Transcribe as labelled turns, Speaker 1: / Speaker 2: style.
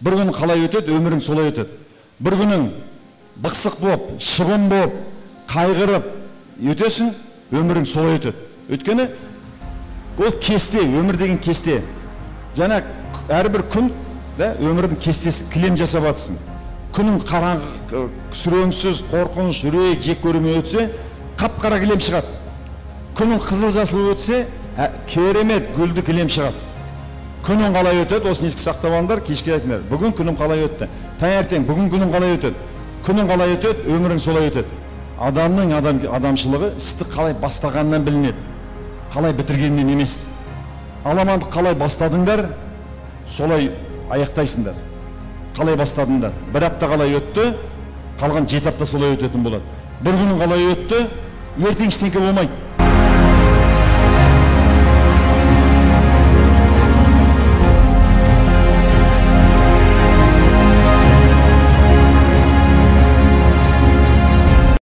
Speaker 1: бір күн қалай өтеді, өмірің солай өтеді. Бір күнің бықсық болып, шығын болып, қайғырып өтесің, өмірің солай өтеді. Өйткені ол кесте, өмір деген кесте. Жаңа әрбір күн өмірдің кестесі, кілем жасап атсың. Күнің қараңғы, сүреңсіз, қорқыныш, үрей, жек көреме өтсе, қап-қара кілем шығады. Күнің қызыл жасыл өтсе, керемет гүлді кілем шығады. Күнің қалай өтеді, осыны еске сақтап алыңдар, кешке айтыңдар. Бүгін күнің қалай өтті? Таңертең бүгін күнің қалай өтеді? Күнің қалай өтеді, өмірің солай өтеді. Адамның адамшылығы істі қалай бастағаннан білінеді, қалай бітіргеннен емес. Аламандық қалай бастадыңдар, солай аяқтайсыңдар. Қалай бастадыңдар? Бір апта қалай өтті, қалған 7 апта солай өтетін болады. Бір күнің қалай өтті, ертең ештеңе болмайды.